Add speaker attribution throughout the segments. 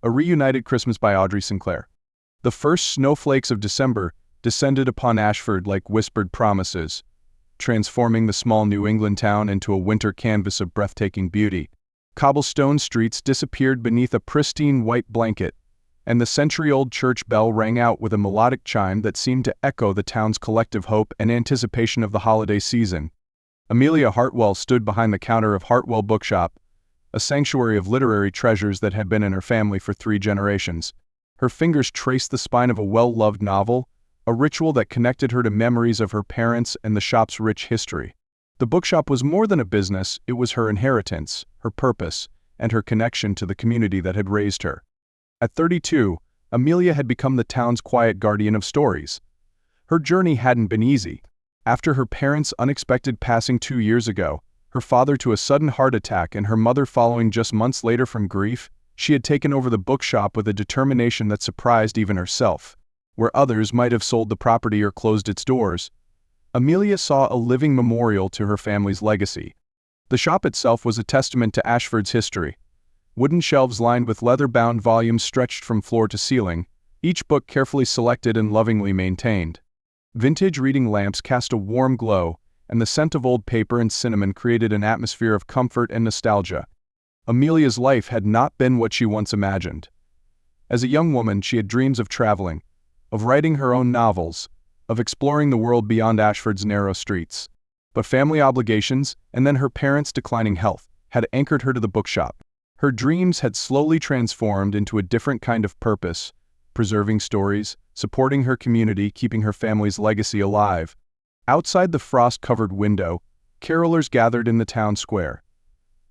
Speaker 1: A Reunited Christmas by Audrey Sinclair. The first snowflakes of December descended upon Ashford like whispered promises, transforming the small New England town into a winter canvas of breathtaking beauty. Cobblestone streets disappeared beneath a pristine white blanket, and the century-old church bell rang out with a melodic chime that seemed to echo the town's collective hope and anticipation of the holiday season. Amelia Hartwell stood behind the counter of Hartwell Bookshop, a sanctuary of literary treasures that had been in her family for 3 generations. Her fingers traced the spine of a well-loved novel, a ritual that connected her to memories of her parents and the shop's rich history. The bookshop was more than a business, it was her inheritance, her purpose, and her connection to the community that had raised her. At 32, Amelia had become the town's quiet guardian of stories. Her journey hadn't been easy. After her parents' unexpected passing 2 years ago, her father to a sudden heart attack and her mother following just months later from grief, she had taken over the bookshop with a determination that surprised even herself. Where others might have sold the property or closed its doors, Amelia saw a living memorial to her family's legacy. The shop itself was a testament to Ashford's history. Wooden shelves lined with leather-bound volumes stretched from floor to ceiling, each book carefully selected and lovingly maintained. Vintage reading lamps cast a warm glow, and the scent of old paper and cinnamon created an atmosphere of comfort and nostalgia. Amelia's life had not been what she once imagined. As a young woman, she had dreams of traveling, of writing her own novels, of exploring the world beyond Ashford's narrow streets. But family obligations, and then her parents' declining health, had anchored her to the bookshop. Her dreams had slowly transformed into a different kind of purpose, preserving stories, supporting her community, keeping her family's legacy alive. Outside the frost-covered window, carolers gathered in the town square.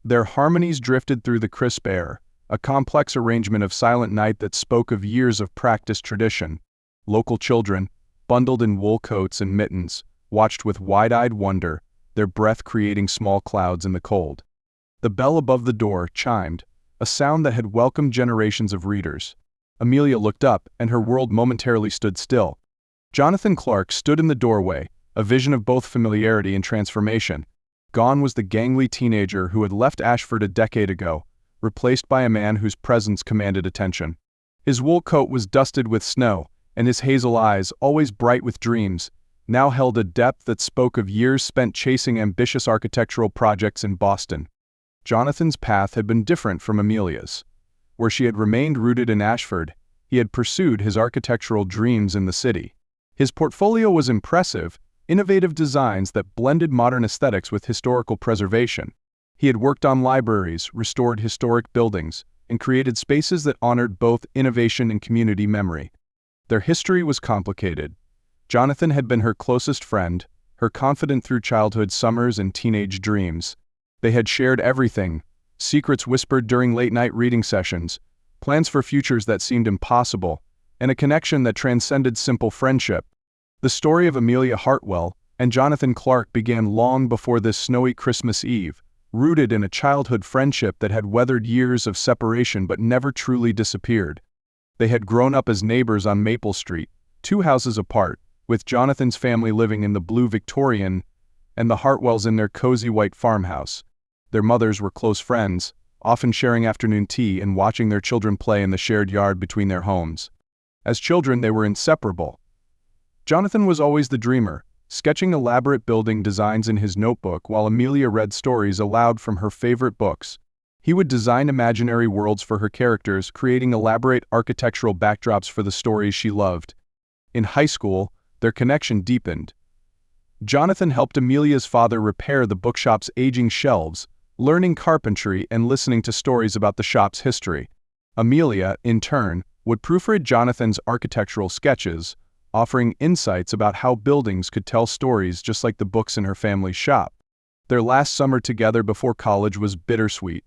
Speaker 1: Their harmonies drifted through the crisp air, a complex arrangement of Silent Night that spoke of years of practiced tradition. Local children, bundled in wool coats and mittens, watched with wide-eyed wonder, their breath creating small clouds in the cold. The bell above the door chimed, a sound that had welcomed generations of readers. Amelia looked up, and her world momentarily stood still. Jonathan Clark stood in the doorway, a vision of both familiarity and transformation. Gone was the gangly teenager who had left Ashford a decade ago, replaced by a man whose presence commanded attention. His wool coat was dusted with snow, and his hazel eyes, always bright with dreams, now held a depth that spoke of years spent chasing ambitious architectural projects in Boston. Jonathan's path had been different from Amelia's. Where she had remained rooted in Ashford, he had pursued his architectural dreams in the city. His portfolio was impressive, innovative designs that blended modern aesthetics with historical preservation. He had worked on libraries, restored historic buildings, and created spaces that honored both innovation and community memory. Their history was complicated. Jonathan had been her closest friend, her confidant through childhood summers and teenage dreams. They had shared everything, secrets whispered during late-night reading sessions, plans for futures that seemed impossible, and a connection that transcended simple friendship. The story of Amelia Hartwell and Jonathan Clark began long before this snowy Christmas Eve, rooted in a childhood friendship that had weathered years of separation but never truly disappeared. They had grown up as neighbors on Maple Street, 2 houses apart, with Jonathan's family living in the blue Victorian and the Hartwells in their cozy white farmhouse. Their mothers were close friends, often sharing afternoon tea and watching their children play in the shared yard between their homes. As children, they were inseparable. Jonathan was always the dreamer, sketching elaborate building designs in his notebook while Amelia read stories aloud from her favorite books. He would design imaginary worlds for her characters, creating elaborate architectural backdrops for the stories she loved. In high school, their connection deepened. Jonathan helped Amelia's father repair the bookshop's aging shelves, learning carpentry and listening to stories about the shop's history. Amelia, in turn, would proofread Jonathan's architectural sketches, offering insights about how buildings could tell stories just like the books in her family's shop. Their last summer together before college was bittersweet.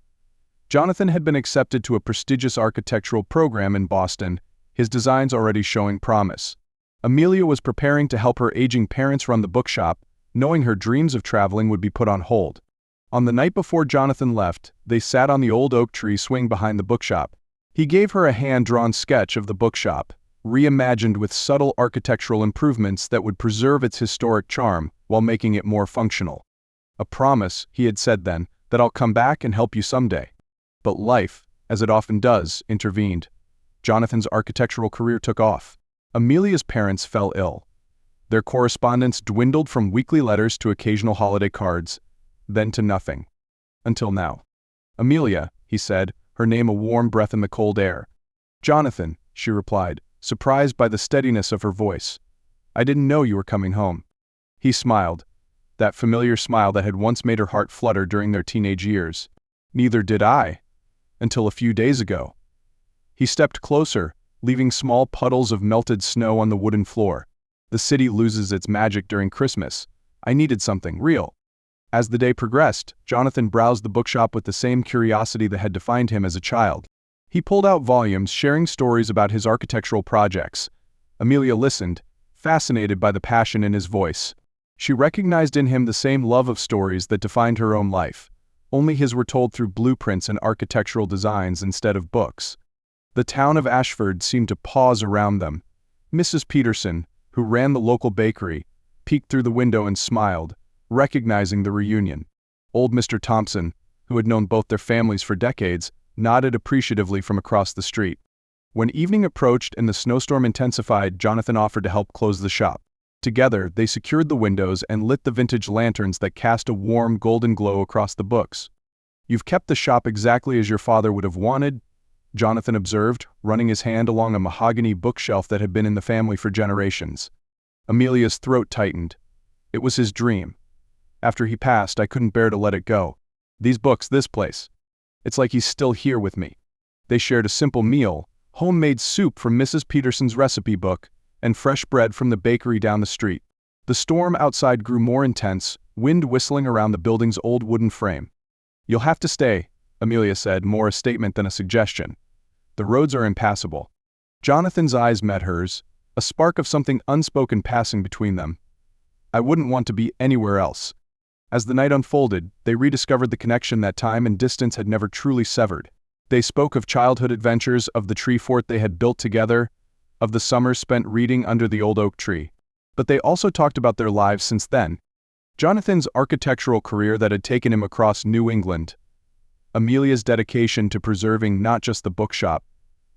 Speaker 1: Jonathan had been accepted to a prestigious architectural program in Boston, his designs already showing promise. Amelia was preparing to help her aging parents run the bookshop, knowing her dreams of traveling would be put on hold. On the night before Jonathan left, they sat on the old oak tree swing behind the bookshop. He gave her a hand-drawn sketch of the bookshop, reimagined with subtle architectural improvements that would preserve its historic charm while making it more functional. "A promise," he had said then, "that I'll come back and help you someday." But life, as it often does, intervened. Jonathan's architectural career took off. Amelia's parents fell ill. Their correspondence dwindled from weekly letters to occasional holiday cards, then to nothing. Until now. "Amelia," he said, her name a warm breath in the cold air. "Jonathan," she replied, surprised by the steadiness of her voice. "I didn't know you were coming home." He smiled, that familiar smile that had once made her heart flutter during their teenage years. "Neither did I, until a few days ago." He stepped closer, leaving small puddles of melted snow on the wooden floor. "The city loses its magic during Christmas. I needed something real." As the day progressed, Jonathan browsed the bookshop with the same curiosity that had defined him as a child. He pulled out volumes sharing stories about his architectural projects. Amelia listened, fascinated by the passion in his voice. She recognized in him the same love of stories that defined her own life, only his were told through blueprints and architectural designs instead of books. The town of Ashford seemed to pause around them. Mrs. Peterson, who ran the local bakery, peeked through the window and smiled, recognizing the reunion. Old Mr. Thompson, who had known both their families for decades, nodded appreciatively from across the street. When evening approached and the snowstorm intensified, Jonathan offered to help close the shop. Together, they secured the windows and lit the vintage lanterns that cast a warm golden glow across the books. "You've kept the shop exactly as your father would have wanted," Jonathan observed, running his hand along a mahogany bookshelf that had been in the family for generations. Amelia's throat tightened. It was his dream. After he passed, I couldn't bear to let it go. These books, this place. It's like he's still here with me. They shared a simple meal, homemade soup from Mrs. Peterson's recipe book, and fresh bread from the bakery down the street. The storm outside grew more intense, wind whistling around the building's old wooden frame. "You'll have to stay," Amelia said, more a statement than a suggestion. "The roads are impassable." Jonathan's eyes met hers, a spark of something unspoken passing between them. "I wouldn't want to be anywhere else." As the night unfolded, they rediscovered the connection that time and distance had never truly severed. They spoke of childhood adventures, of the tree fort they had built together, of the summers spent reading under the old oak tree. But they also talked about their lives since then. Jonathan's architectural career that had taken him across New England. Amelia's dedication to preserving not just the bookshop,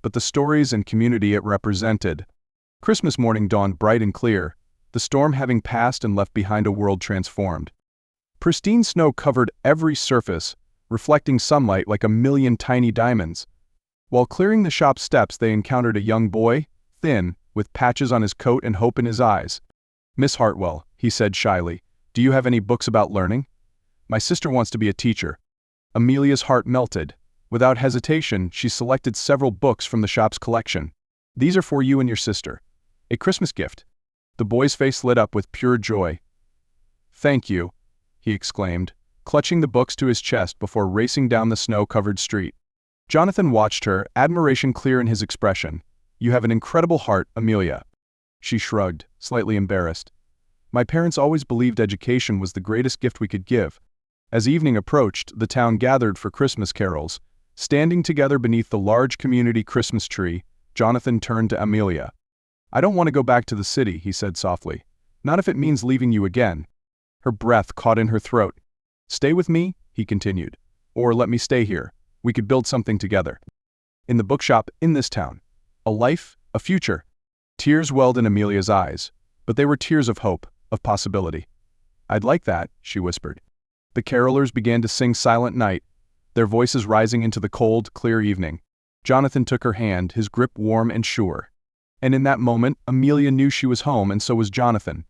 Speaker 1: but the stories and community it represented. Christmas morning dawned bright and clear, the storm having passed and left behind a world transformed. Pristine snow covered every surface, reflecting sunlight like a million tiny diamonds. While clearing the shop steps, they encountered a young boy, thin, with patches on his coat and hope in his eyes. "Miss Hartwell," he said shyly, "do you have any books about learning? My sister wants to be a teacher." Amelia's heart melted. Without hesitation, she selected several books from the shop's collection. "These are for you and your sister. A Christmas gift." The boy's face lit up with pure joy. "Thank you," he exclaimed, clutching the books to his chest before racing down the snow-covered street. Jonathan watched her, admiration clear in his expression. "You have an incredible heart, Amelia." She shrugged, slightly embarrassed. "My parents always believed education was the greatest gift we could give." As evening approached, the town gathered for Christmas carols. Standing together beneath the large community Christmas tree, Jonathan turned to Amelia. "I don't want to go back to the city," he said softly. "Not if it means leaving you again." Her breath caught in her throat. "Stay with me," he continued. "Or let me stay here. We could build something together. In the bookshop, in this town. A life, a future." Tears welled in Amelia's eyes, but they were tears of hope, of possibility. "I'd like that," she whispered. The carolers began to sing Silent Night, their voices rising into the cold, clear evening. Jonathan took her hand, his grip warm and sure. And in that moment, Amelia knew she was home, and so was Jonathan.